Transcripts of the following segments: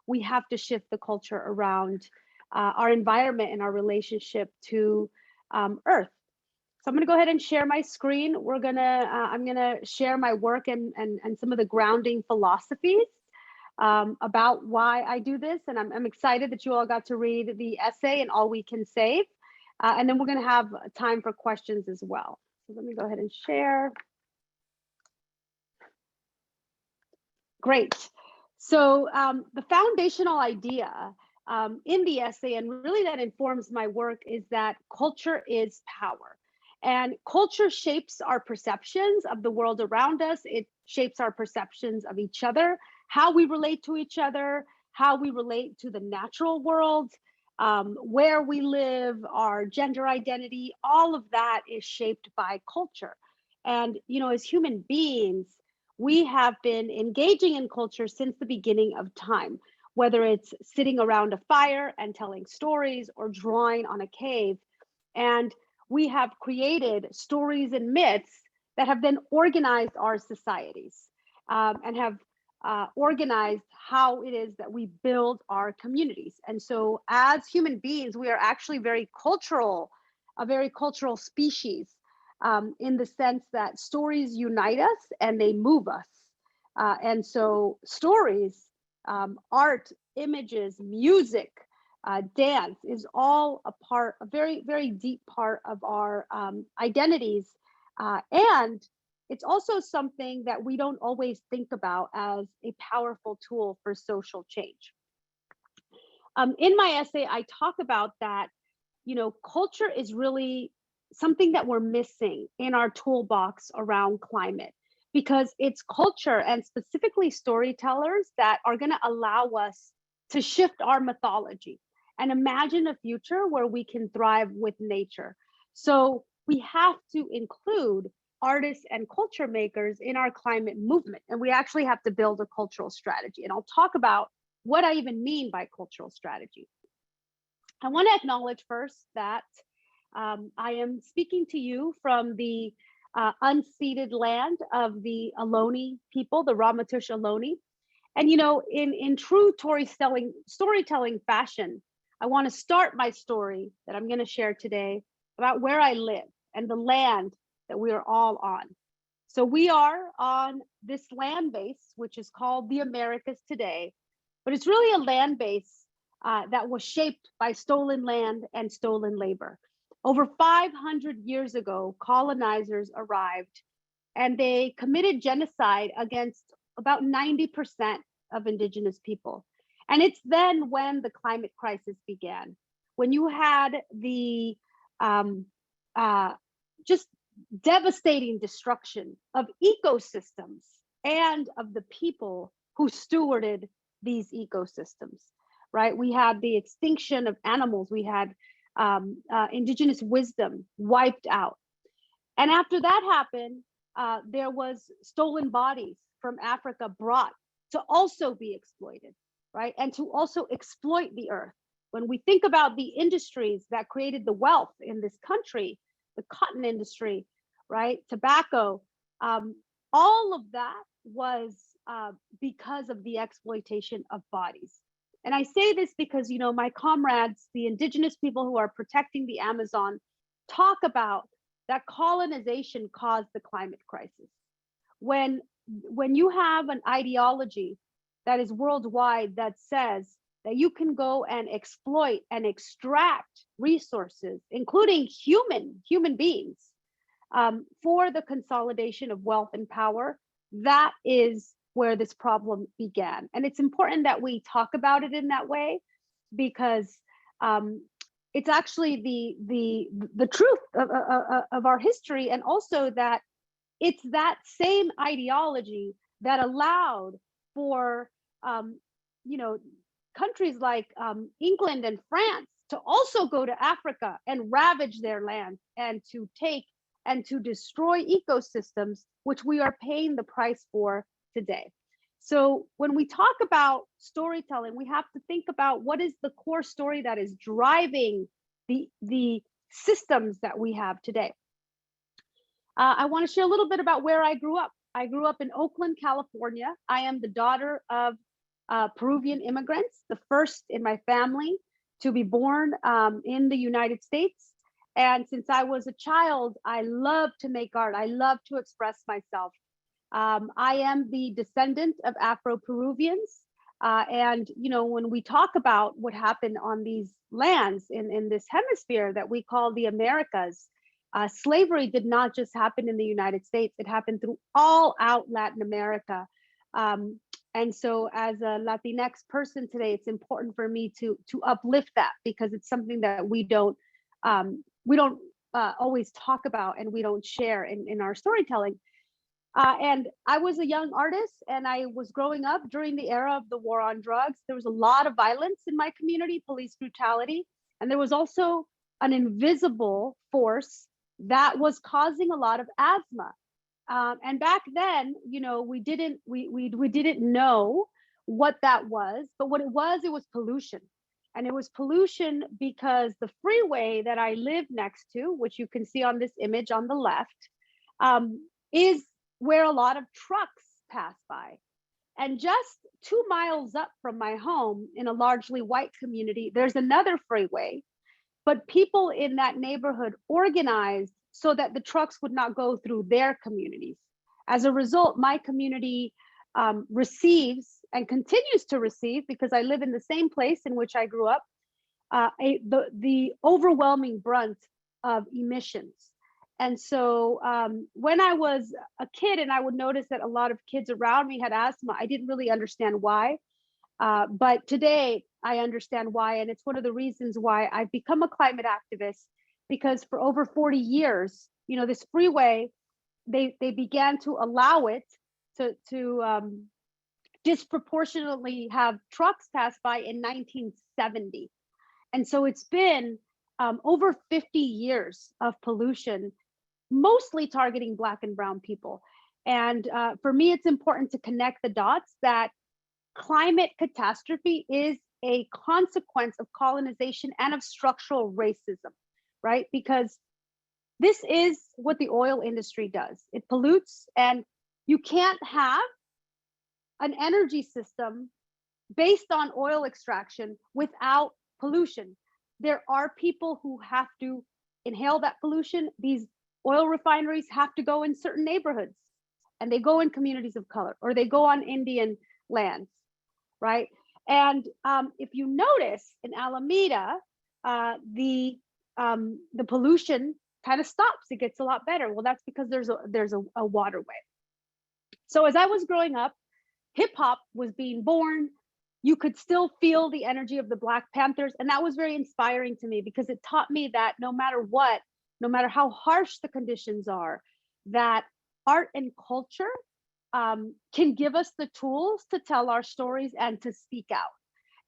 we have to shift the culture around our environment and our relationship to Earth. So I'm going to go ahead and share my screen. I'm gonna share my work and some of the grounding philosophies about why I do this. And I'm excited that you all got to read the essay and All We Can Save. And then we're going to have time for questions as well. So let me go ahead and share. Great. So the foundational idea in the essay, and really that informs my work, is that culture is power. And culture shapes our perceptions of the world around us. It shapes our perceptions of each other, how we relate to each other, how we relate to the natural world, where we live, our gender identity. All of that is shaped by culture. And, as human beings, we have been engaging in culture since the beginning of time, whether it's sitting around a fire and telling stories or drawing on a cave. And we have created stories and myths that have then organized our societies and have organized how it is that we build our communities. And so as human beings, we are actually a very cultural species in the sense that stories unite us and they move us. And so stories, art, images, music, dance is all a very, very deep part of our identities. And it's also something that we don't always think about as a powerful tool for social change. In my essay, I talk about that, culture is really something that we're missing in our toolbox around climate, because it's culture and specifically storytellers that are going to allow us to shift our mythology and imagine a future where we can thrive with nature. So we have to include artists and culture makers in our climate movement. And we actually have to build a cultural strategy. And I'll talk about what I even mean by cultural strategy. I want to acknowledge first that I am speaking to you from the unceded land of the Ohlone people, the Ramaytush Ohlone. And in true storytelling fashion, I want to start my story that I'm going to share today about where I live and the land that we are all on. So we are on this land base, which is called the Americas today, but it's really a land base that was shaped by stolen land and stolen labor. Over 500 years ago, colonizers arrived and they committed genocide against about 90% of indigenous people. And it's then when the climate crisis began, when you had the just devastating destruction of ecosystems and of the people who stewarded these ecosystems, right? We had the extinction of animals. We had indigenous wisdom wiped out. And after that happened, there was stolen bodies from Africa brought to also be exploited, right? And to also exploit the earth. When we think about the industries that created the wealth in this country, the cotton industry, right? Tobacco, all of that was because of the exploitation of bodies. And I say this because, my comrades, the indigenous people who are protecting the Amazon, talk about that colonization caused the climate crisis. When you have an ideology that is worldwide that says that you can go and exploit and extract resources, including human beings, for the consolidation of wealth and power, that is where this problem began. And it's important that we talk about it in that way, because it's actually the truth of our history, and also that it's that same ideology that allowed for countries like England and France to also go to Africa and ravage their land and to take and to destroy ecosystems, which we are paying the price for today. So when we talk about storytelling, we have to think about what is the core story that is driving the systems that we have today. I want to share a little bit about where I grew up. I grew up in Oakland, California. I am the daughter of Peruvian immigrants, the first in my family to be born in the United States. And since I was a child, I love to make art. I love to express myself. I am the descendant of Afro-Peruvians. And, you know, when we talk about what happened on these lands in this hemisphere that we call the Americas, slavery did not just happen in the United States, it happened through all out Latin America. And so as a Latinx person today, it's important for me to uplift that, because it's something that we don't always talk about, and we don't share in our storytelling. And I was a young artist, and I was growing up during the era of the war on drugs. There was a lot of violence in my community, police brutality, and there was also an invisible force that was causing a lot of asthma. And back then, you know, we didn't know what that was, but what it was pollution. And it was pollution because the freeway that I live next to, which you can see on this image on the left, is where a lot of trucks pass by. And just 2 miles up from my home, in a largely white community, there's another freeway, but people in that neighborhood organized so that the trucks would not go through their communities. As a result, my community receives and continues to receive, because I live in the same place in which I grew up, the overwhelming brunt of emissions. And so when I was a kid and I would notice that a lot of kids around me had asthma, I didn't really understand why. But today I understand why. And it's one of the reasons why I've become a climate activist, because for over 40 years, you know, this freeway, they began to allow it to disproportionately have trucks pass by in 1970. And so it's been over 50 years of pollution, mostly targeting Black and brown people. And for me, it's important to connect the dots that climate catastrophe is a consequence of colonization and of structural racism, right? Because this is what the oil industry does. It pollutes, and you can't have an energy system based on oil extraction without pollution. There are people who have to inhale that pollution. These oil refineries have to go in certain neighborhoods, and they go in communities of color, or they go on Indian lands, right? And if you notice in Alameda, the pollution kind of stops. It gets a lot better. Well, that's because there's a waterway. So as I was growing up, hip hop was being born. You could still feel the energy of the Black Panthers, and that was very inspiring to me, because it taught me that no matter what, no matter how harsh the conditions are, that art and culture can give us the tools to tell our stories and to speak out.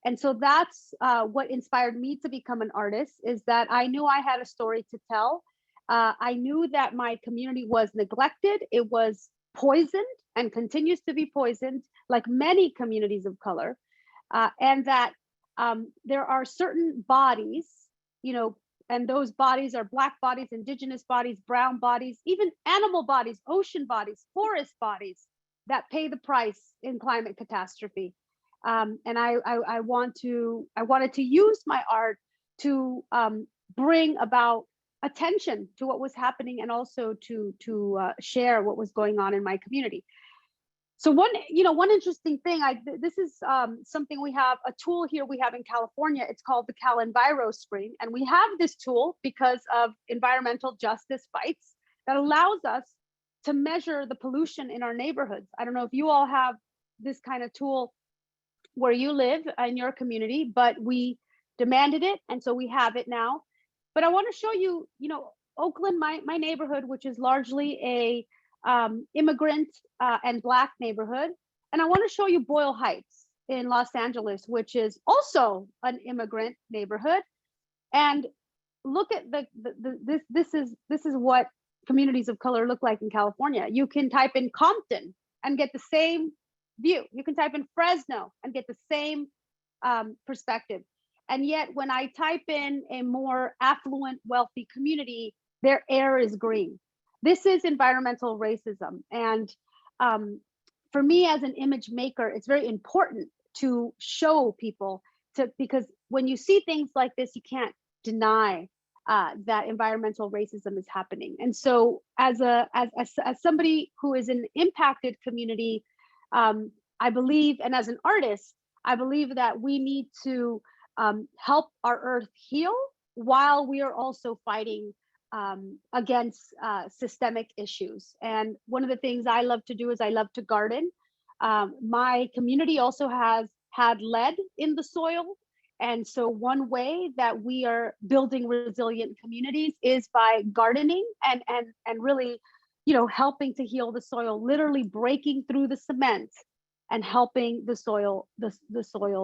And so that's what inspired me to become an artist, is that I knew I had a story to tell. I knew that my community was neglected, it was poisoned and continues to be poisoned, like many communities of color, and that there are certain bodies, you know, and those bodies are Black bodies, Indigenous bodies, brown bodies, even animal bodies, ocean bodies, forest bodies, that pay the price in climate catastrophe. And I wanted to use my art to bring about attention to what was happening, and also to share what was going on in my community. So one interesting thing, this is something we have, a tool here we have in California. It's called the CalEnviro screen. And we have this tool because of environmental justice fights that allows us to measure the pollution in our neighborhoods. I don't know if you all have this kind of tool where you live in your community, but we demanded it. And so we have it now. But I want to show you, you know, Oakland, my neighborhood, which is largely a immigrant and Black neighborhood. And I want to show you Boyle Heights in Los Angeles, which is also an immigrant neighborhood. And look at this is what communities of color look like in California. You can type in Compton and get the same view. You can type in Fresno and get the same perspective. And yet when I type in a more affluent, wealthy community, their air is green. This is environmental racism. And for me as an image maker, it's very important to show people, because when you see things like this, you can't deny that environmental racism is happening. And so as somebody who is an impacted community, I believe, and as an artist, I believe that we need to help our earth heal while we are also fighting against systemic issues. And one of the things I love to do is I love to garden. My community also has had lead in the soil. And so one way that we are building resilient communities is by gardening and really, helping to heal the soil, literally breaking through the cement and helping the soil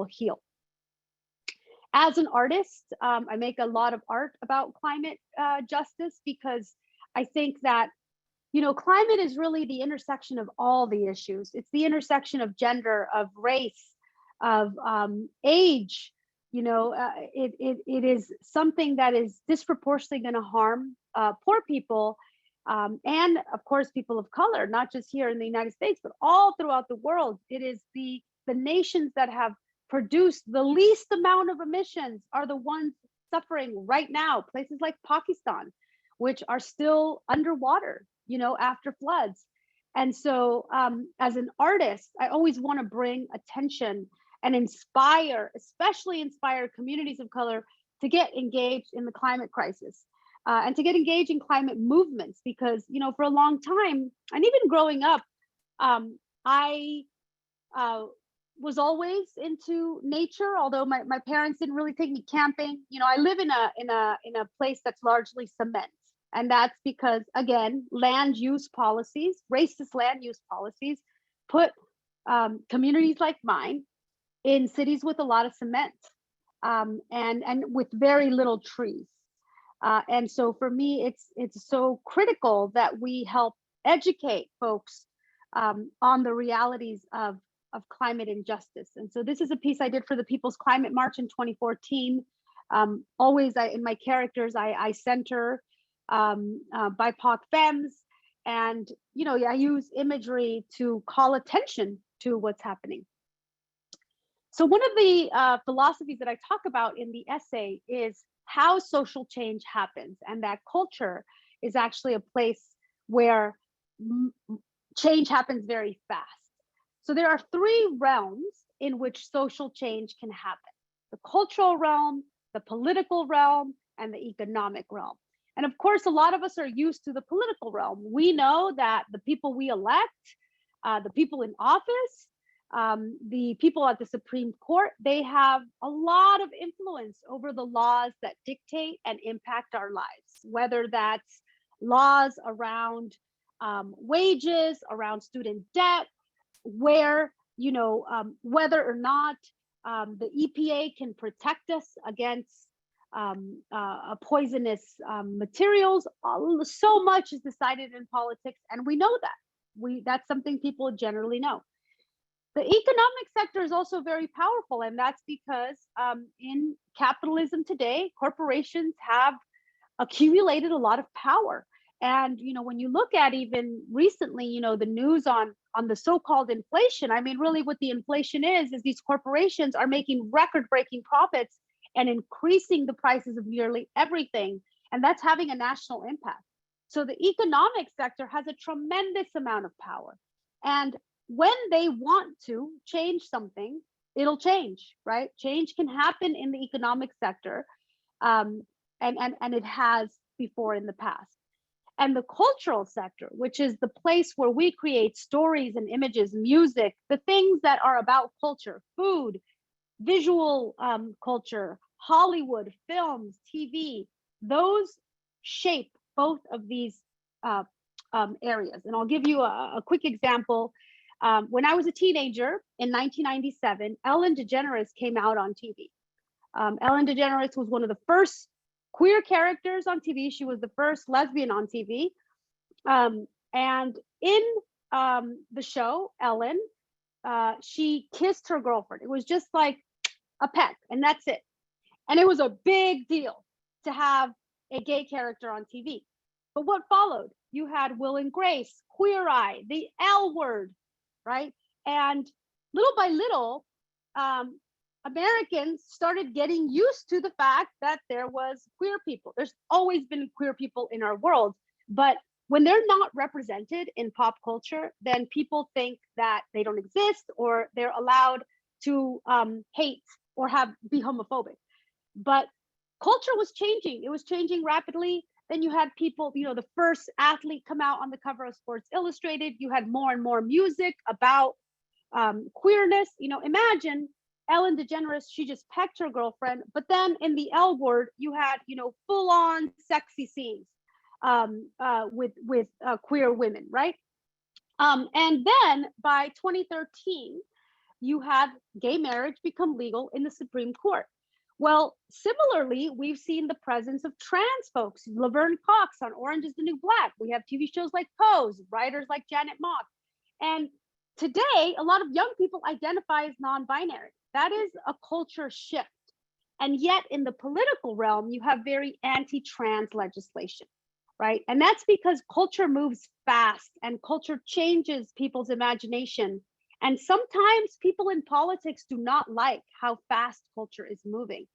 heal. As an artist, I make a lot of art about climate justice, because I think that climate is really the intersection of all the issues. It's the intersection of gender, of race, of age. It is something that is disproportionately going to harm poor people, and of course people of color, not just here in the United States, but all throughout the world. It is the nations that have produced the least amount of emissions are the ones suffering right now. Places like Pakistan, which are still underwater, after floods. And so as an artist, I always want to bring attention and especially inspire communities of color to get engaged in the climate crisis, and to get engaged in climate movements, because, for a long time, and even growing up, I was always into nature, although my parents didn't really take me camping. I live in a place that's largely cement. And that's because, again, land use policies, racist land use policies, put communities like mine in cities with a lot of cement, and with very little trees. And so for me, it's so critical that we help educate folks on the realities of climate injustice. And so this is a piece I did for the People's Climate March in 2014. Always in my characters, I center BIPOC femmes, and I use imagery to call attention to what's happening. So one of the philosophies that I talk about in the essay is how social change happens, and that culture is actually a place where change happens very fast. So there are three realms in which social change can happen: the cultural realm, the political realm, and the economic realm. And of course, a lot of us are used to the political realm. We know that the people we elect, the people in office, the people at the Supreme Court, they have a lot of influence over the laws that dictate and impact our lives, whether that's laws around wages, around student debt, where, whether or not the EPA can protect us against poisonous materials. So much is decided in politics, and we know that. That's something people generally know. The economic sector is also very powerful, and that's because in capitalism today, corporations have accumulated a lot of power. And when you look at even recently, the news on the so-called inflation, I mean, really what the inflation is these corporations are making record-breaking profits and increasing the prices of nearly everything, and that's having a national impact. So the economic sector has a tremendous amount of power, and when they want to change something, it'll change, right? Change can happen in the economic sector, and it has before in the past. And the cultural sector, which is the place where we create stories and images, music, the things that are about culture, food, visual culture, Hollywood, films, TV, those shape both of these areas. And I'll give you a quick example. When I was a teenager in 1997, Ellen DeGeneres came out on TV. Ellen DeGeneres was one of the first queer characters on TV. She was the first lesbian on TV. And in the show, Ellen, she kissed her girlfriend. It was just like a peck, and that's it. And it was a big deal to have a gay character on TV. But what followed? You had Will and Grace, Queer Eye, the L Word, right? And little by little, Americans started getting used to the fact that there was queer people. There's always been queer people in our world, but when they're not represented in pop culture, then people think that they don't exist or they're allowed to hate or be homophobic. But culture was changing. It was changing rapidly. Then you had people, the first athlete come out on the cover of Sports Illustrated. You had more and more music about queerness. Imagine Ellen DeGeneres, she just pecked her girlfriend, but then in the L Word, you had, full on sexy scenes with queer women, right? And then by 2013, you had gay marriage become legal in the Supreme Court. Well, similarly, we've seen the presence of trans folks, Laverne Cox on Orange is the New Black. We have TV shows like Pose, writers like Janet Mock. And today, a lot of young people identify as non-binary. That is a culture shift. And yet in the political realm, you have very anti-trans legislation, right? And that's because culture moves fast and culture changes people's imagination. And sometimes people in politics do not like how fast culture is moving.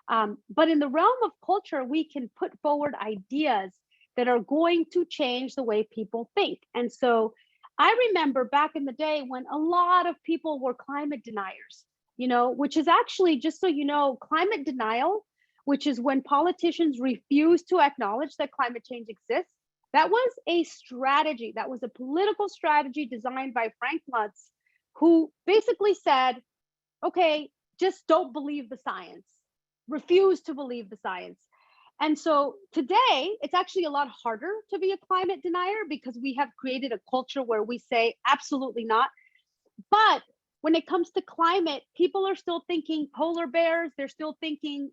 But in the realm of culture, we can put forward ideas that are going to change the way people think. And so I remember back in the day when a lot of people were climate deniers, which is actually, just so you know, climate denial, which is when politicians refuse to acknowledge that climate change exists. That was a strategy. That was a political strategy designed by Frank Luntz, who basically said, okay, just don't believe the science, refuse to believe the science. And so today, it's actually a lot harder to be a climate denier because we have created a culture where we say absolutely not. But when it comes to climate, people are still thinking polar bears, they're still thinking,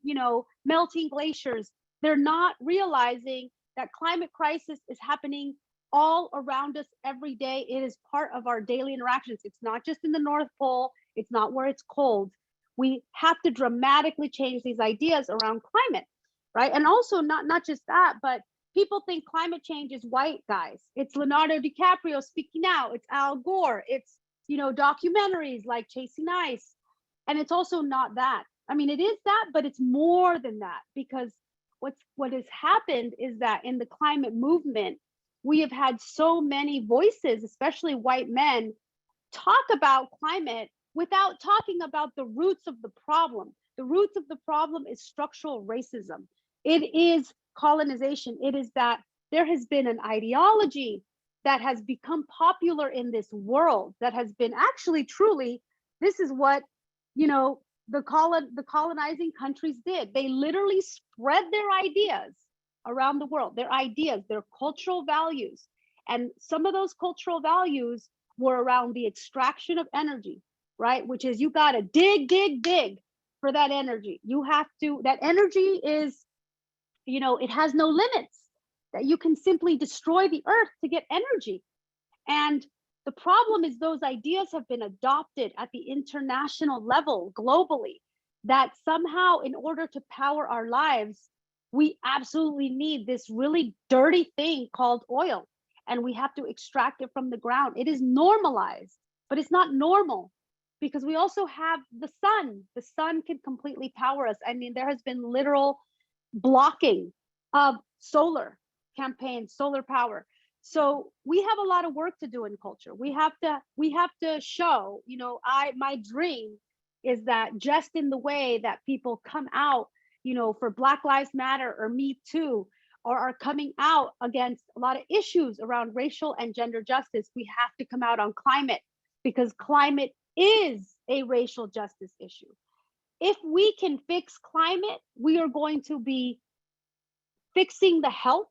melting glaciers. They're not realizing that climate crisis is happening all around us every day. It is part of our daily interactions. It's not just in the North Pole. It's not where it's cold. We have to dramatically change these ideas around climate, right? And also not just that, but people think climate change is white guys. It's Leonardo DiCaprio speaking out. It's Al Gore. It's, documentaries like Chasing Ice. And it's also not that. I mean, it is that, but it's more than that, because what has happened is that in the climate movement, we have had so many voices, especially white men, talk about climate without talking about the roots of the problem. The roots of the problem is structural racism. It is colonization. It is that there has been an ideology that has become popular in this world that has been actually truly, this is what, the colonizing countries did. They literally spread their ideas around the world, their ideas, their cultural values. And some of those cultural values were around the extraction of energy, right? Which is, you got to dig for that energy. You have to, that energy is, it has no limits, that you can simply destroy the earth to get energy. And the problem is those ideas have been adopted at the international level globally, that somehow in order to power our lives, we absolutely need this really dirty thing called oil, and we have to extract it from the ground. It is normalized, but it's not normal, because we also have the sun. The sun can completely power us. I mean, there has been literal blocking of solar campaigns, solar power. So we have a lot of work to do in culture. We have to show, my dream is that just in the way that people come out, for Black Lives Matter or Me Too, or are coming out against a lot of issues around racial and gender justice, we have to come out on climate, because climate is a racial justice issue. If we can fix climate, we are going to be fixing the health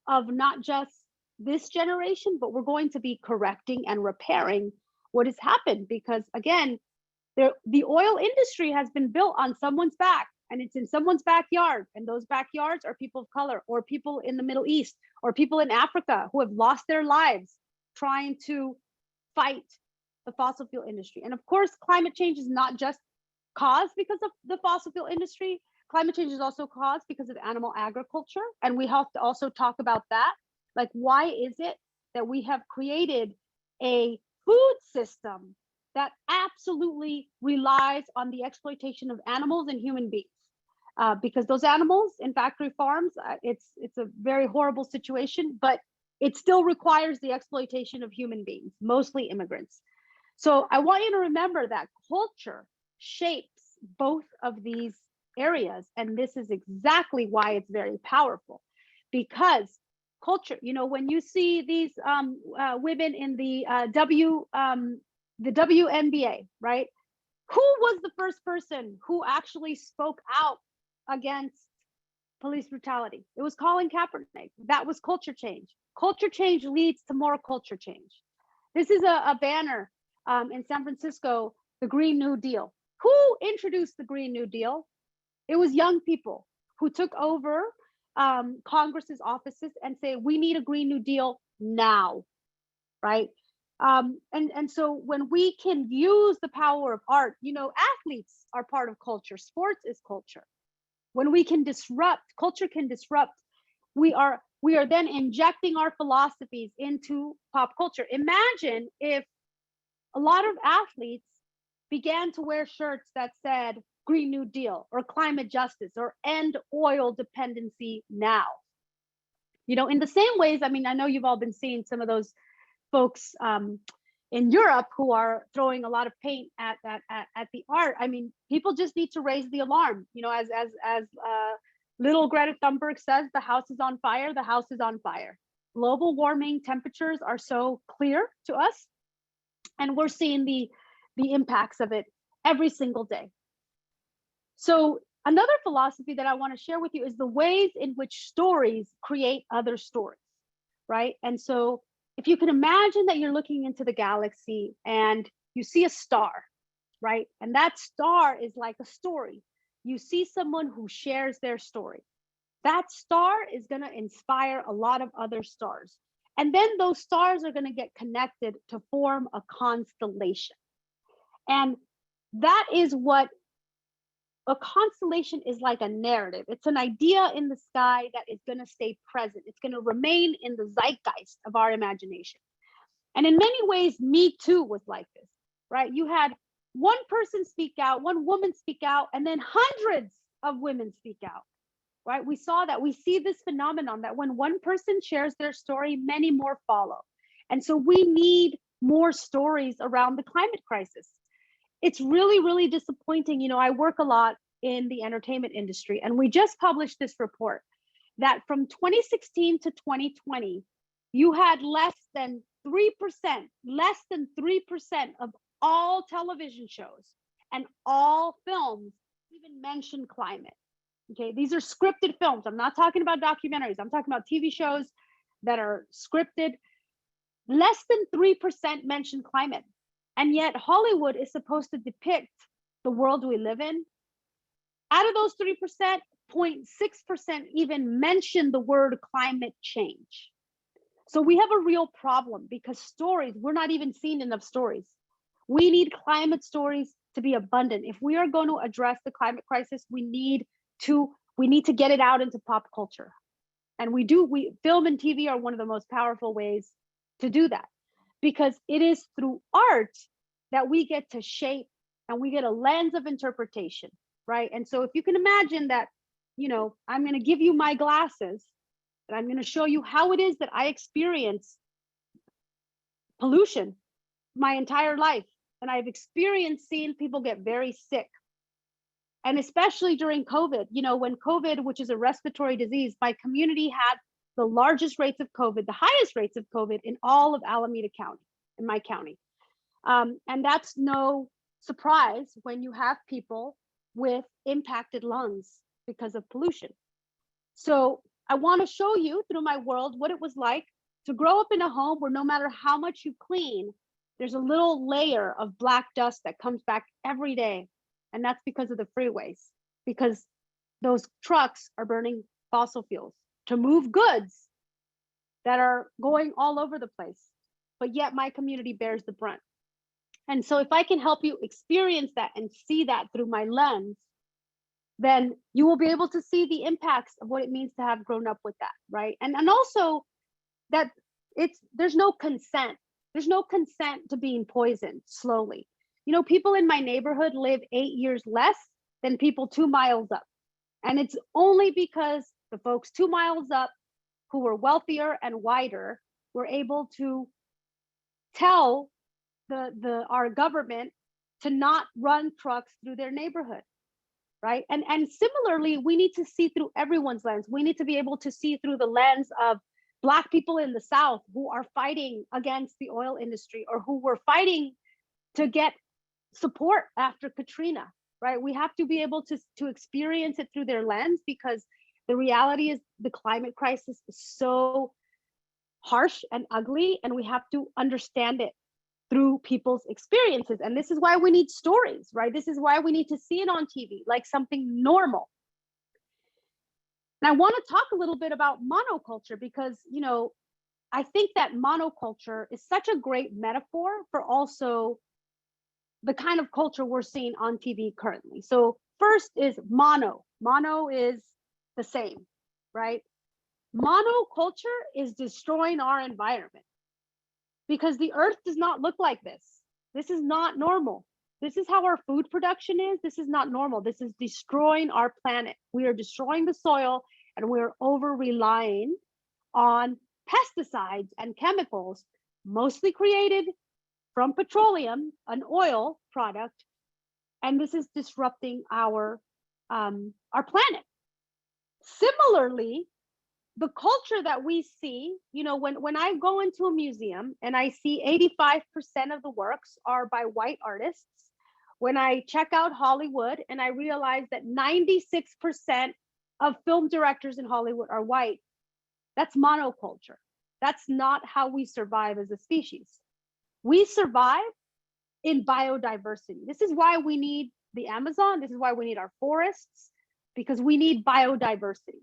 of not just this generation, but we're going to be correcting and repairing what has happened. Because again, the oil industry has been built on someone's back, and it's in someone's backyard. And those backyards are people of color, or people in the Middle East, or people in Africa who have lost their lives trying to fight the fossil fuel industry. And of course, climate change is not just caused because of the fossil fuel industry. Climate change is also caused because of animal agriculture. And we have to also talk about that. Like, why is it that we have created a food system that absolutely relies on the exploitation of animals and human beings. Because those animals in factory farms, it's a very horrible situation, but it still requires the exploitation of human beings, mostly immigrants. So I want you to remember that culture shapes both of these areas. And this is exactly why it's very powerful, because culture, when you see these women in the WNBA, right? Who was the first person who actually spoke out against police brutality? It was Colin Kaepernick. That was culture change. Culture change leads to more culture change. This is a banner in San Francisco, the Green New Deal. Who introduced the Green New Deal? It was young people who took over Congress's offices and say, we need a Green New Deal now, right? And so when we can use the power of art, athletes are part of culture. Sports is culture. When we can disrupt, culture can disrupt. We are then injecting our philosophies into pop culture. Imagine if a lot of athletes began to wear shirts that said Green New Deal or climate justice or end oil dependency now. In the same ways, I mean, I know you've all been seeing some of those folks in Europe who are throwing a lot of paint at the art. I mean, people just need to raise the alarm. As little Greta Thunberg says, the house is on fire. The house is on fire. Global warming temperatures are so clear to us, and we're seeing the impacts of it every single day. So another philosophy that I want to share with you is the ways in which stories create other stories, right? And so if you can imagine that you're looking into the galaxy and you see a star, right? And that star is like a story. You see someone who shares their story. That star is going to inspire a lot of other stars. And then those stars are going to get connected to form a constellation. And that is what a constellation is, like a narrative. It's an idea in the sky that is going to stay present. It's going to remain in the zeitgeist of our imagination. And in many ways, Me Too was like this, right? You had one person speak out, one woman speak out, and then hundreds of women speak out, right? We saw that. We see this phenomenon that when one person shares their story, many more follow. And so we need more stories around the climate crisis. It's really, really disappointing. I work a lot in the entertainment industry, and we just published this report that from 2016 to 2020, you had less than 3% of all television shows and all films even mention climate. Okay, these are scripted films. I'm not talking about documentaries. I'm talking about TV shows that are scripted. Less than 3% mention climate. And yet Hollywood is supposed to depict the world we live in. Out of those 3%, 0.6% even mention the word climate change. So we have a real problem because stories, we're not even seeing enough stories. We need climate stories to be abundant. If we are going to address the climate crisis, we need to get it out into pop culture. And film and TV are one of the most powerful ways to do that, because it is through art that we get to shape and we get a lens of interpretation, right? And so if you can imagine that, I'm going to give you my glasses and I'm going to show you how it is that I experience pollution my entire life. And I've experienced seeing people get very sick. And especially during COVID, when COVID, which is a respiratory disease, my community had the largest rates of COVID, the highest rates of COVID in all of Alameda County, in my county. And that's no surprise when you have people with impacted lungs because of pollution. So I want to show you through my world what it was like to grow up in a home where no matter how much you clean, there's a little layer of black dust that comes back every day. And that's because of the freeways, because those trucks are burning fossil fuels to move goods that are going all over the place. But yet my community bears the brunt. And so if I can help you experience that and see that through my lens, then you will be able to see the impacts of what it means to have grown up with that, right? And also that there's no consent. There's no consent to being poisoned slowly. People in my neighborhood live 8 years less than people 2 miles up. And it's only because the folks 2 miles up who were wealthier and wider were able to tell our government to not run trucks through their neighborhood, right? And similarly, we need to see through everyone's lens. We need to be able to see through the lens of Black people in the South who are fighting against the oil industry, or who were fighting to get support after Katrina, right? We have to be able to experience it through their lens, because the reality is the climate crisis is so harsh and ugly, and we have to understand it through people's experiences. And this is why we need stories, right? This is why we need to see it on TV like something normal. And I want to talk a little bit about monoculture, because, I think that monoculture is such a great metaphor for also the kind of culture we're seeing on TV currently. So first is mono. Mono is the same, right? Monoculture is destroying our environment, because the earth does not look like this. This is not normal. This is how our food production is. This is not normal. This is destroying our planet. We are destroying the soil, and we're over relying on pesticides and chemicals, mostly created from petroleum, an oil product. And this is disrupting our planet. Similarly, the culture that we see, when I go into a museum and I see 85% of the works are by white artists, when I check out Hollywood and I realize that 96% of film directors in Hollywood are white, that's monoculture. That's not how we survive as a species. We survive in biodiversity. This is why we need the Amazon. This is why we need our forests, because we need biodiversity.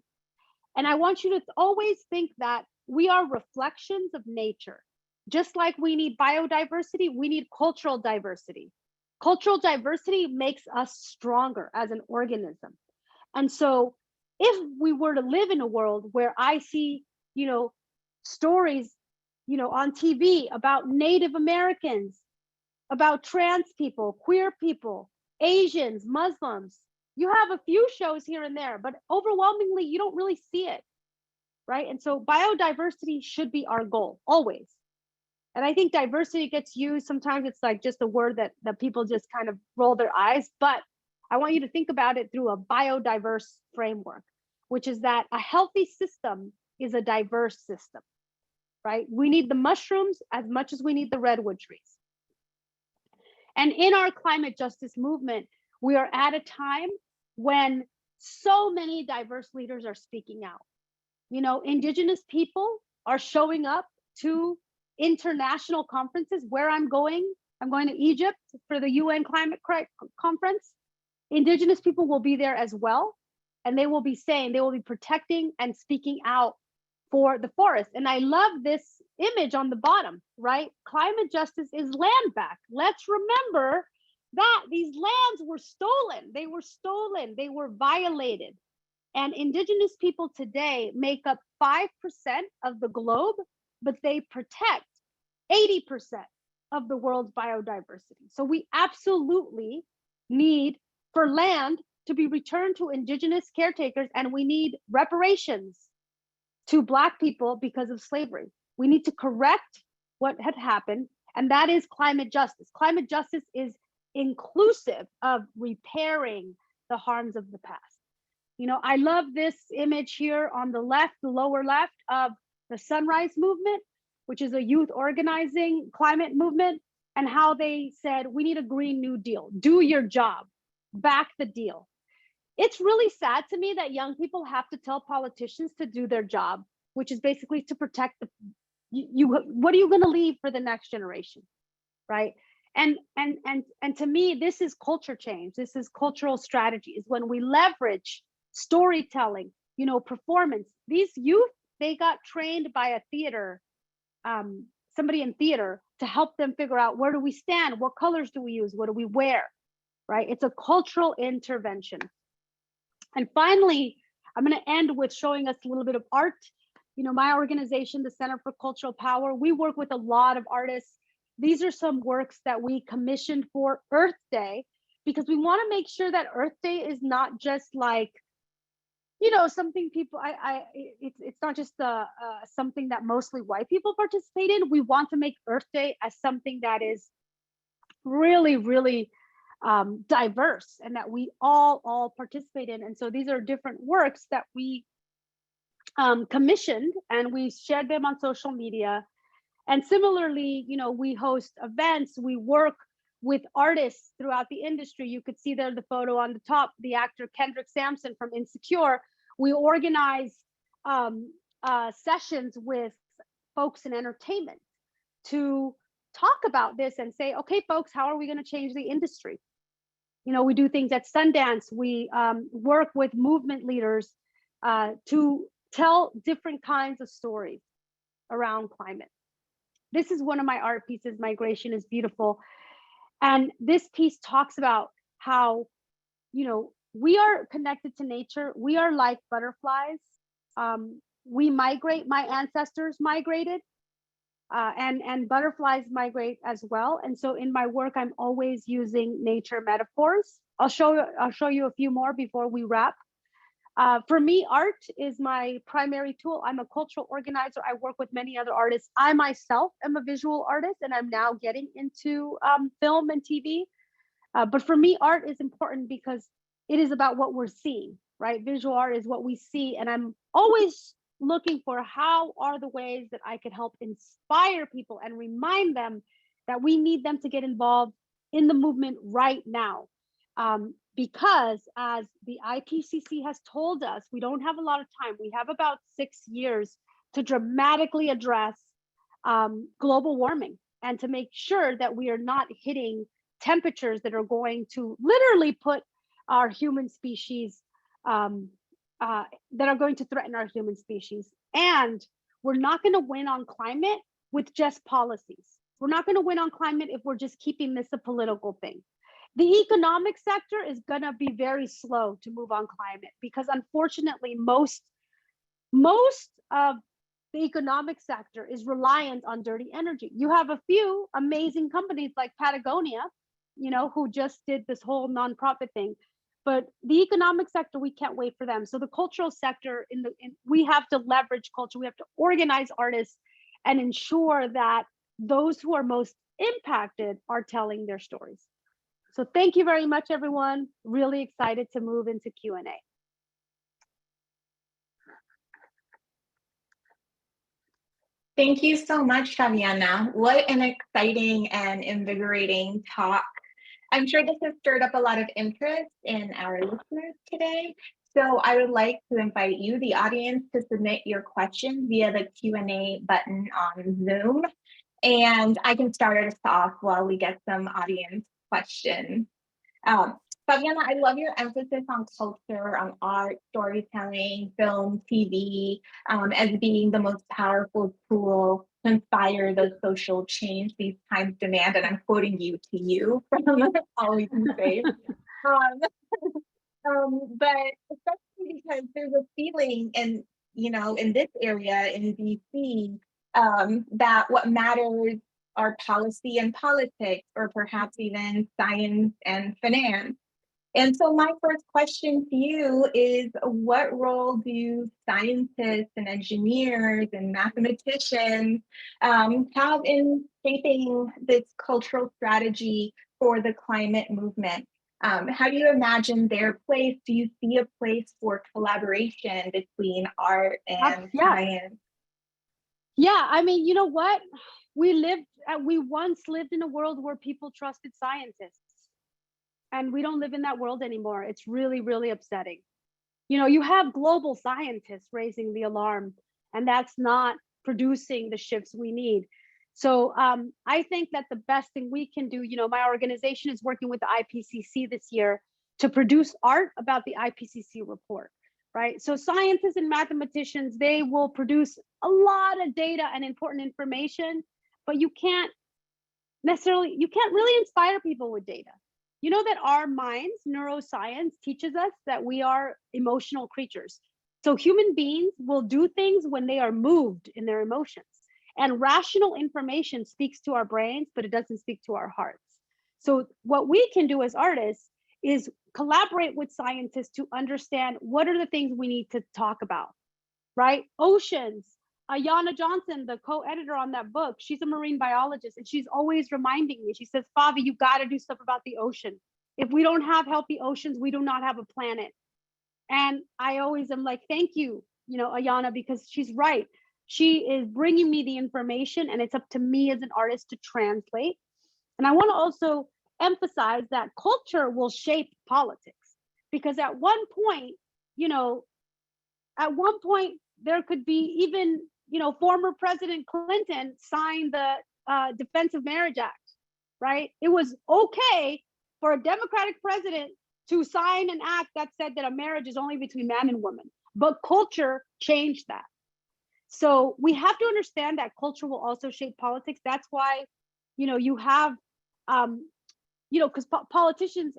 And I want you to always think that we are reflections of nature. Just like we need biodiversity, we need cultural diversity. Cultural diversity makes us stronger as an organism. And so if we were to live in a world where I see, stories, on TV about Native Americans, about trans people, queer people, Asians, Muslims, you have a few shows here and there, but overwhelmingly, you don't really see it, right? And so biodiversity should be our goal, always. And I think diversity gets used, sometimes it's like just a word that people just kind of roll their eyes, but I want you to think about it through a biodiverse framework, which is that a healthy system is a diverse system, right? We need the mushrooms as much as we need the redwood trees. And in our climate justice movement, we are at a time when so many diverse leaders are speaking out. Indigenous people are showing up to international conferences. Where I'm going to Egypt for the UN climate conference. Indigenous people will be there as well. And they will be protecting and speaking out for the forest. And I love this image on the bottom, right? Climate justice is land back. Let's remember that these lands were stolen. They were stolen. They were violated. And Indigenous people today make up 5% of the globe, but they protect 80% of the world's biodiversity. So we absolutely need for land to be returned to Indigenous caretakers, and we need reparations to Black people because of slavery. We need to correct what had happened, and that is climate justice. Climate justice is inclusive of repairing the harms of the past. I love this image here on the left, the lower left, of the Sunrise Movement, which is a youth organizing climate movement, and how they said, we need a Green New Deal. Do your job, back the deal. It's really sad to me that young people have to tell politicians to do their job, which is basically to protect what are you going to leave for the next generation, right? And to me, this is culture change. This is cultural strategy, is when we leverage storytelling, performance. These youth, they got trained by a theater, somebody in theater, to help them figure out, where do we stand? What colors do we use? What do we wear? Right? It's a cultural intervention. And finally, I'm going to end with showing us a little bit of art. My organization, the Center for Cultural Power, we work with a lot of artists. these are some works that we commissioned for Earth Day, because we want to make sure that Earth Day is not just like, something people, it's not just something that mostly white people participate in. We want to make Earth Day as something that is really, really diverse, and that we all participate in. And so these are different works that we commissioned, and we shared them on social media. And similarly, we host events, we work with artists throughout the industry. You could see there the photo on the top, the actor Kendrick Sampson from Insecure. We organize sessions with folks in entertainment to talk about this and say, okay, folks, how are we going to change the industry? We do things at Sundance. We work with movement leaders to tell different kinds of stories around climate. This is one of my art pieces, Migration is Beautiful. And this piece talks about how, we are connected to nature. We are like butterflies. We migrate. My ancestors migrated, and butterflies migrate as well. And so in my work, I'm always using nature metaphors. I'll show you a few more before we wrap. For me, art is my primary tool. I'm a cultural organizer. I work with many other artists. I myself am a visual artist, and I'm now getting into film and TV. But for me, art is important because it is about what we're seeing, right? Visual art is what we see. And I'm always looking for how are the ways that I could help inspire people and remind them that we need them to get involved in the movement right now. Because as the IPCC has told us, we don't have a lot of time. We have about 6 years to dramatically address global warming, and to make sure that we are not hitting temperatures that are going to literally put our human species, that are going to threaten our human species. And we're not going to win on climate with just policies. We're not going to win on climate if we're just keeping this a political thing. The economic sector is going to be very slow to move on climate, because unfortunately, most of the economic sector is reliant on dirty energy. You have a few amazing companies like Patagonia, who just did this whole nonprofit thing. But the economic sector, we can't wait for them. So the cultural sector, we have to leverage culture. We have to organize artists and ensure that those who are most impacted are telling their stories. So thank you very much, everyone. Really excited to move into Q&A. Thank you so much, Favianna. What an exciting and invigorating talk. I'm sure this has stirred up a lot of interest in our listeners today. So I would like to invite you, the audience, to submit your questions via the Q&A button on Zoom. And I can start us off while we get some audience questions. Favianna, I love your emphasis on culture, on art, storytelling, film, TV, as being the most powerful tool to inspire the social change these times demand. And I'm quoting you to you from All We Can Say. But especially because there's a feeling in this area in DC, that what matters are policy and politics, or perhaps even science and finance. And so my first question to you is, what role do scientists and engineers and mathematicians have in shaping this cultural strategy for the climate movement? How do you imagine their place? Do you see a place for collaboration between art and science? Yeah, I mean, you know what? We once lived in a world where people trusted scientists. And we don't live in that world anymore. It's really, really upsetting. You have global scientists raising the alarm, and that's not producing the shifts we need. So I think that the best thing we can do, my organization is working with the IPCC this year to produce art about the IPCC report, right? So scientists and mathematicians, they will produce a lot of data and important information, but you can't really inspire people with data. You know that our minds, neuroscience teaches us that we are emotional creatures. So human beings will do things when they are moved in their emotions. And rational information speaks to our brains, but it doesn't speak to our hearts. So what we can do as artists is collaborate with scientists to understand what are the things we need to talk about, right? Oceans. Ayana Johnson, the co-editor on that book, she's a marine biologist, and she's always reminding me. She says, Favi, you got to do stuff about the ocean. If we don't have healthy oceans, we do not have a planet. And I always am like, thank you, Ayana, because she's right. She is bringing me the information, and it's up to me as an artist to translate. And I want to also emphasize that culture will shape politics, because at one point, there could be even, former President Clinton signed the Defense of Marriage Act, right? It was okay for a Democratic president to sign an act that said that a marriage is only between man and woman, but culture changed that. So we have to understand that culture will also shape politics. That's why, you have, because politicians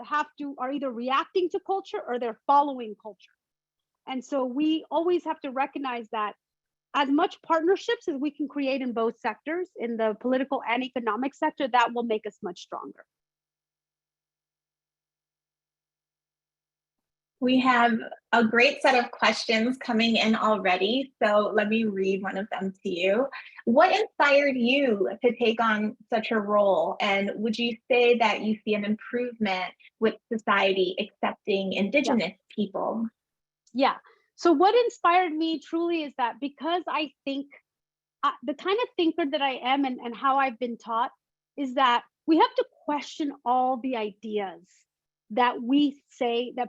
are either reacting to culture or they're following culture. And so we always have to recognize that as much partnerships as we can create in both sectors, in the political and economic sector, that will make us much stronger. We have a great set of questions coming in already, so let me read one of them to you. What inspired you to take on such a role? And would you say that you see an improvement with society accepting Indigenous people? Yeah. So what inspired me truly is that, because I think the kind of thinker that I am, and how I've been taught, is that we have to question all the ideas that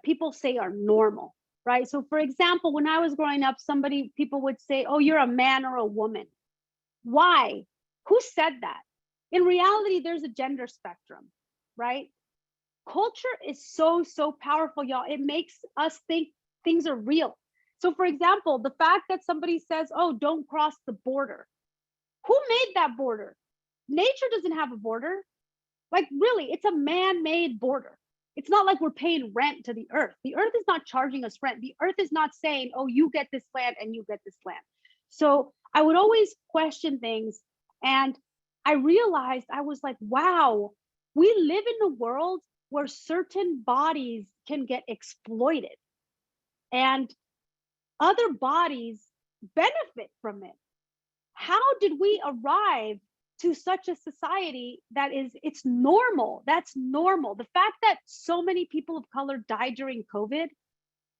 people say are normal, right? So for example, when I was growing up, people would say, oh, you're a man or a woman. Why? Who said that? In reality, there's a gender spectrum, right? Culture is so powerful, y'all. It makes us think things are real. So for example, the fact that somebody says, oh, don't cross the border. Who made that border? Nature doesn't have a border. Like, really, it's a man-made border. It's not like we're paying rent to the earth. The earth is not charging us rent. The earth is not saying, oh, you get this land and you get this land. So I would always question things. And I realized, I was like, wow, we live in a world where certain bodies can get exploited and other bodies benefit from it. How did we arrive to such a society that it's normal? That's normal. The fact that so many people of color died during COVID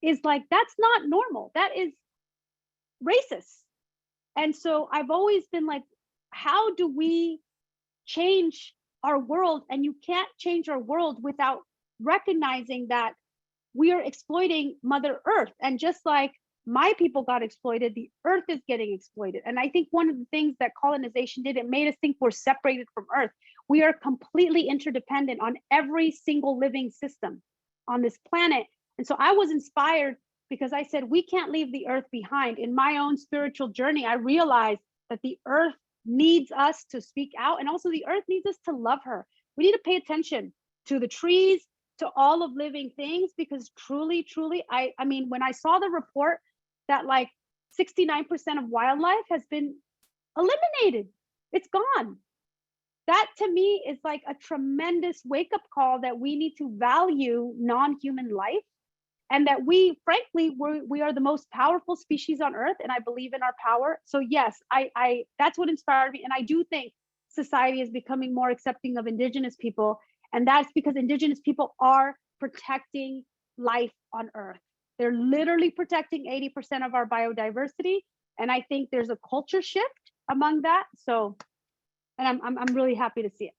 is like, that's not normal. That is racist. And so I've always been like, how do we change our world? And you can't change our world without recognizing that we are exploiting Mother Earth. And just like my people got exploited, the earth is getting exploited. And I think one of the things that colonization did, it made us think we're separated from earth. We are completely interdependent on every single living system on this planet. And so I was inspired because I said, we can't leave the earth behind. In my own spiritual journey, I realized that the earth needs us to speak out, and also the earth needs us to love her. We need to pay attention to the trees, to all of living things, because truly, I mean, when I saw the report that like 69% of wildlife has been eliminated, it's gone. That to me is like a tremendous wake-up call that we need to value non-human life, and that we are the most powerful species on earth, and I believe in our power. So yes, I that's what inspired me. And I do think society is becoming more accepting of Indigenous people, and that's because Indigenous people are protecting life on earth. They're literally protecting 80% of our biodiversity, and I think there's a culture shift among that. So, and I'm really happy to see it.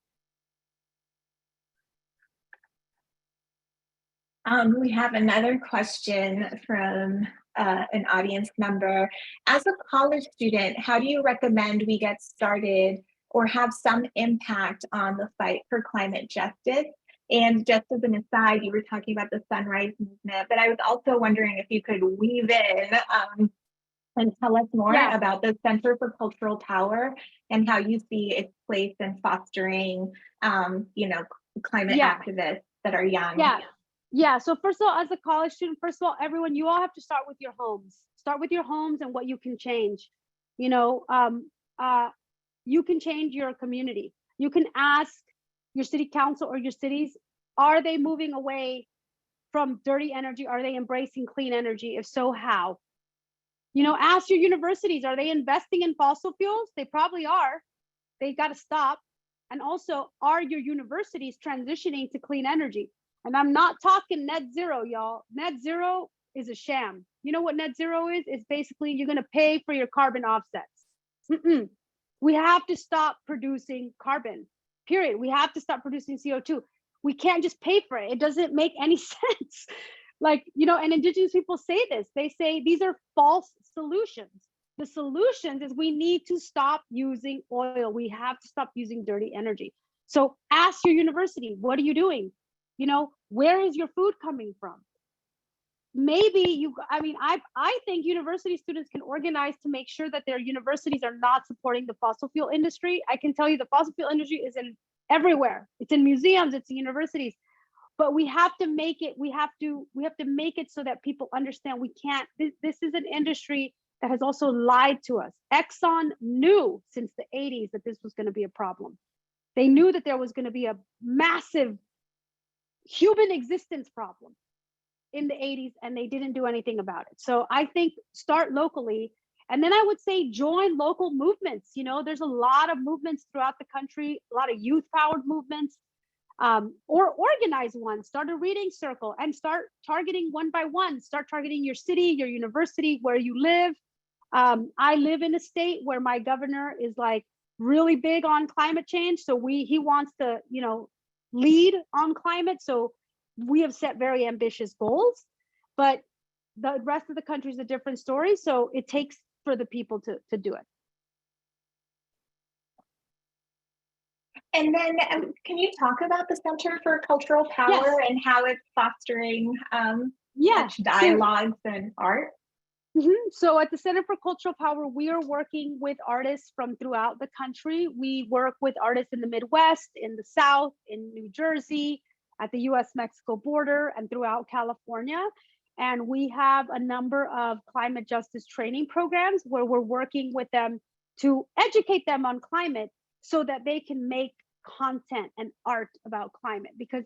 We have another question from an audience member. As a college student, how do you recommend we get started or have some impact on the fight for climate justice? And just as an aside, you were talking about the Sunrise Movement, but I was also wondering if you could weave in and tell us more about the Center for Cultural Power and how you see its place in fostering, climate activists that are young. Yeah. So first of all, as a college student, first of all, everyone, you all have to start with your homes. Start with your homes and what you can change. you can change your community. You can ask your city council or your cities, are they moving away from dirty energy? Are they embracing clean energy? If so, how? You know, ask your universities, are they investing in fossil fuels? They probably are. They got to stop. And also, are your universities transitioning to clean energy? And I'm not talking net zero, y'all. Net zero is a sham. You know what net zero is? It's basically you're going to pay for your carbon offsets. We have to stop producing carbon, period. We have to stop producing CO2. We can't just pay for it. It doesn't make any sense. Like, you know, and indigenous people say this. They say these are false solutions. The solutions is we need to stop using oil. We have to stop using dirty energy. So ask your university, what are you doing? You know, where is your food coming from? Maybe you, I mean, I think university students can organize to make sure that their universities are not supporting the fossil fuel industry. I can tell you the fossil fuel industry is in everywhere. It's in museums, it's in universities. But we have to make it, we have to make it so that people understand we can't, this is an industry that has also lied to us. Exxon knew since the 80s that this was going to be a problem. They knew that there was going to be a massive human existence problem in the 80s, and they didn't do anything about it. So I think start locally. And then I would say join local movements. You know, there's a lot of movements throughout the country, a lot of youth powered movements, or organize one, start a reading circle and start targeting one by one, start targeting your city, your university, where you live. I live in a state where my governor is like really big on climate change. So he wants to, you know, lead on climate. So we have set very ambitious goals, but the rest of the country is a different story. So it takes for the people to do it. And then can you talk about the Center for Cultural Power and how it's fostering such dialogues and art? So at the Center for Cultural Power, we are working with artists from throughout the country. We work with artists in the Midwest, in the South, in New Jersey, at the US-Mexico border, and throughout California. And we have a number of climate justice training programs where we're working with them to educate them on climate so that they can make content and art about climate. Because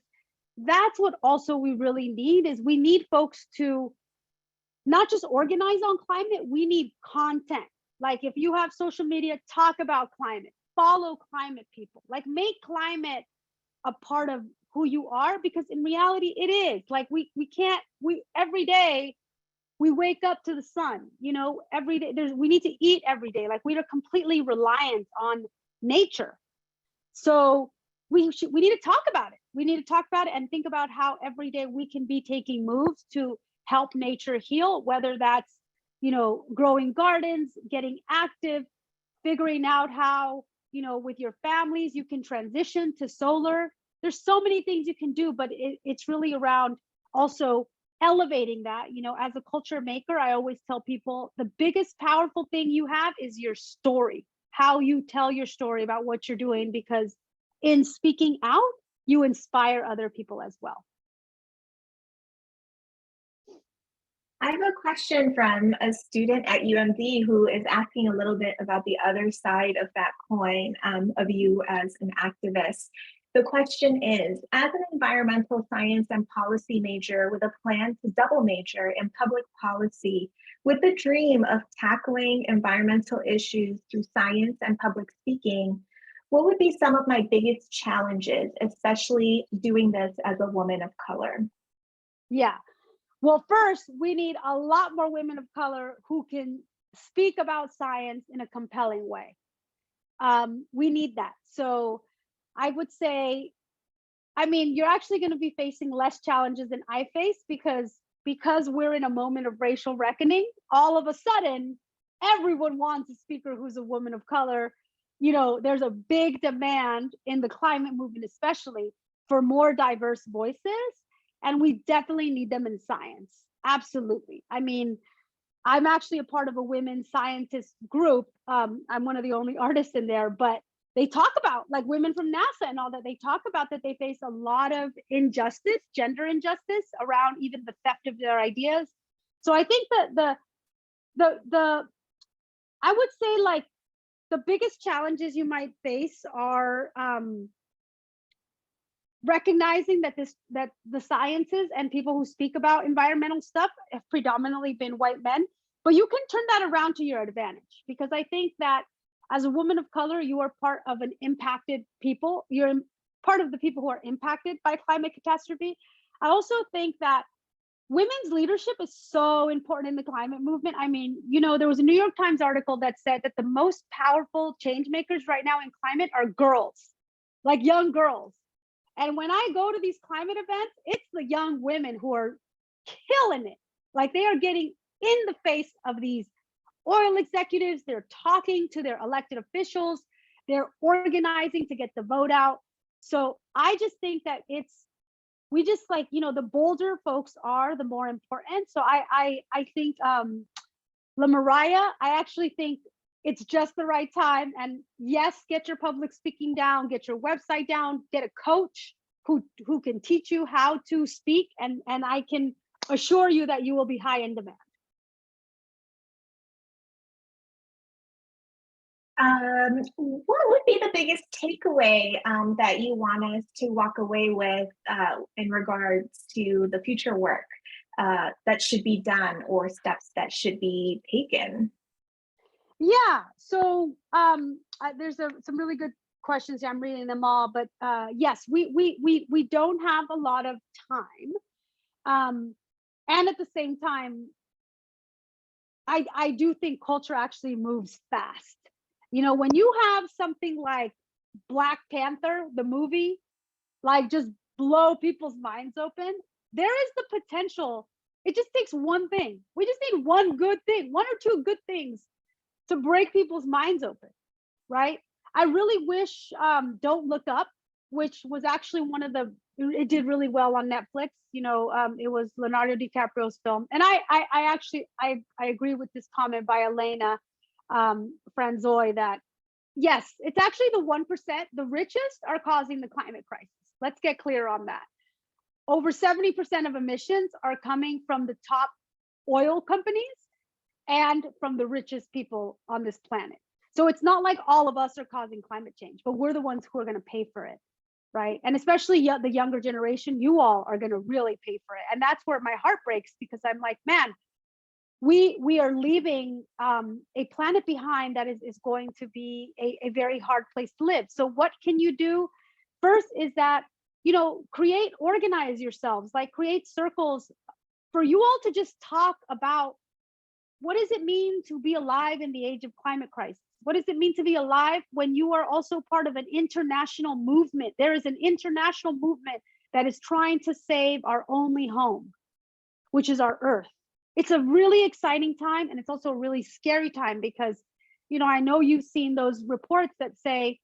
that's what also we really need, is we need folks to not just organize on climate, we need content. Like if you have social media, talk about climate, follow climate people, like make climate a part of who you are, because in reality it is. Like we every day we wake up to the sun, you know, every day we need to eat every day. Like we are completely reliant on nature. So we need to talk about it. We need to talk about it and think about how every day we can be taking moves to help nature heal, whether that's, you know, growing gardens, getting active, figuring out how, you know, with your families, you can transition to solar. There's so many things you can do, but it's really around also elevating that. You know, as a culture maker, I always tell people the biggest powerful thing you have is your story, how you tell your story about what you're doing, because in speaking out, you inspire other people as well. I have a question from a student at UMD who is asking a little bit about the other side of that coin, of you as an activist. The question is, as an environmental science and policy major with a plan to double major in public policy, with the dream of tackling environmental issues through science and public speaking, what would be some of my biggest challenges, especially doing this as a woman of color? Yeah. Well, first, we need a lot more women of color who can speak about science in a compelling way. We need that. So I would say, I mean, you're actually going to be facing less challenges than I face, because we're in a moment of racial reckoning. All of a sudden, everyone wants a speaker who's a woman of color. You know, there's a big demand in the climate movement, especially, for more diverse voices. And we definitely need them in science. Absolutely. I mean, I'm actually a part of a women scientist group. I'm one of the only artists in there, but they talk about, like, women from NASA and all that. They talk about that they face a lot of injustice, gender injustice, around even the theft of their ideas. So I think that the I would say, like, the biggest challenges you might face are recognizing that the sciences and people who speak about environmental stuff have predominantly been white men, but you can turn that around to your advantage, because I think that as a woman of color, you are part of an impacted people. You're part of the people who are impacted by climate catastrophe. I also think that women's leadership is so important in the climate movement. I mean, there was a New York Times article that said that the most powerful change makers right now in climate are girls, like young girls. And when I go to these climate events, it's the young women who are killing it. Like, they are getting in the face of these oil executives. They're talking to their elected officials. They're organizing to get the vote out. So I just think that we just, like, the bolder folks are, the more important. So I think La Mariah, I actually think it's just the right time. And yes, get your public speaking down, get your website down, get a coach who can teach you how to speak, and I can assure you that you will be high in demand. What would be the biggest takeaway that you want us to walk away with in regards to the future work that should be done, or steps that should be taken? Yeah, so there's some really good questions here. I'm reading them all, but yes, we don't have a lot of time, and at the same time, I do think culture actually moves fast. When you have something like Black Panther, the movie, like, just blow people's minds open, there is the potential. It just takes one thing. We just need one good thing, one or two good things to break people's minds open, right? I really wish Don't Look Up, which was actually it did really well on Netflix. It was Leonardo DiCaprio's film. And I agree with this comment by Elena Franzoy that yes, it's actually the 1%. The richest are causing the climate crisis. Let's get clear on that. Over 70% of emissions are coming from the top oil companies and from the richest people on this planet. So it's not like all of us are causing climate change, but we're the ones who are going to pay for it, right? And especially the younger generation, you all are going to really pay for it. And that's where my heart breaks, because I'm like, man, we are leaving a planet behind that is going to be a very hard place to live. So what can you do? First is that, organize yourselves, like, create circles for you all to just talk about, what does it mean to be alive in the age of climate crisis? What does it mean to be alive when you are also part of an international movement? There is an international movement that is trying to save our only home, which is our Earth. It's a really exciting time, and it's also a really scary time, because, I know you've seen those reports that say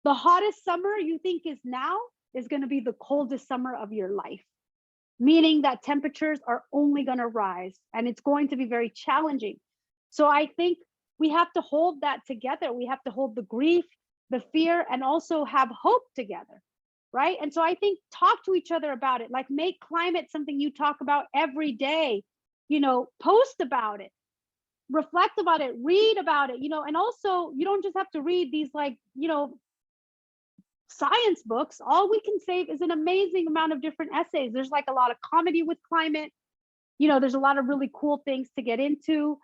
the hottest summer you think is now is going to be the coldest summer of your life, meaning that temperatures are only going to rise, and it's going to be very challenging. So I think we have to hold that together. We have to hold the grief, the fear, and also have hope together, right? And so I think talk to each other about it, like, make climate something you talk about every day, post about it, reflect about it, read about it, and also you don't just have to read these, like, science books. All we can save is an amazing amount of different essays. There's, like, a lot of comedy with climate. There's a lot of really cool things to get into.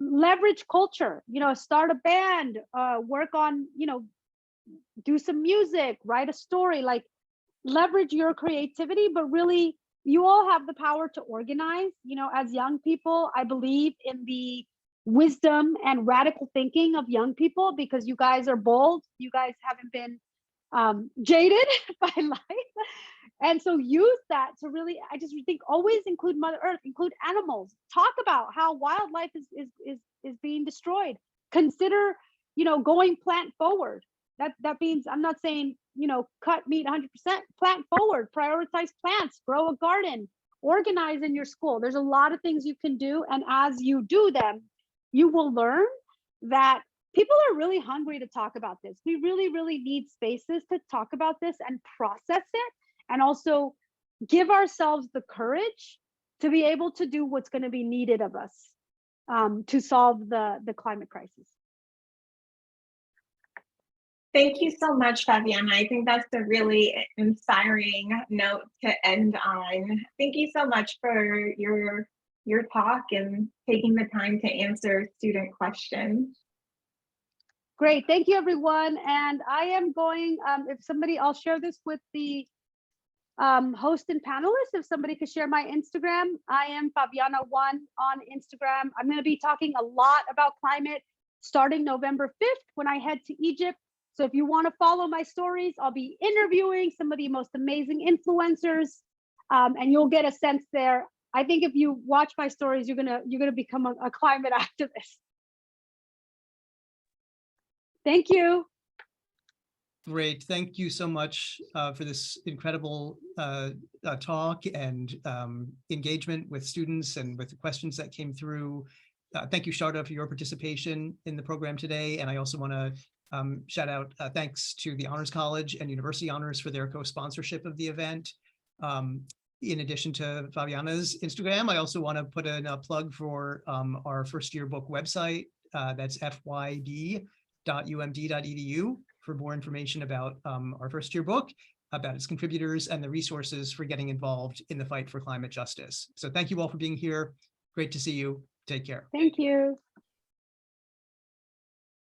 Leverage culture, start a band, work on, do some music, write a story, like, leverage your creativity. But really, you all have the power to organize. As young people, I believe in the wisdom and radical thinking of young people, because you guys are bold. You guys haven't been jaded by life. And so use that to really, I just think, always include Mother Earth, include animals, talk about how wildlife is being destroyed. Consider, going plant forward. That means, I'm not saying, cut meat 100%, plant forward, prioritize plants, grow a garden, organize in your school. There's a lot of things you can do. And as you do them, you will learn that people are really hungry to talk about this. We really, really need spaces to talk about this and process it, and also give ourselves the courage to be able to do what's going to be needed of us to solve the climate crisis. Thank you so much, Favianna. I think that's a really inspiring note to end on. Thank you so much for your talk and taking the time to answer student questions. Great, thank you everyone. And I am going, if somebody, I'll share this with the host and panelists. If somebody could share my Instagram, I am Favianna1 on Instagram. I'm going to be talking a lot about climate starting November 5th when I head to Egypt. So if you want to follow my stories, I'll be interviewing some of the most amazing influencers, and you'll get a sense there. I think if you watch my stories, you're gonna become a climate activist. Thank you. Great. Thank you so much for this incredible talk and engagement with students and with the questions that came through. Thank you, Sharada, for your participation in the program today. And I also want to shout out thanks to the Honors College and University Honors for their co-sponsorship of the event. In addition to Favianna's Instagram, I also want to put in a plug for our first year book website. That's fyd.umd.edu for more information about our first year book, about its contributors and the resources for getting involved in the fight for climate justice. So thank you all for being here. Great to see you. Take care. Thank you.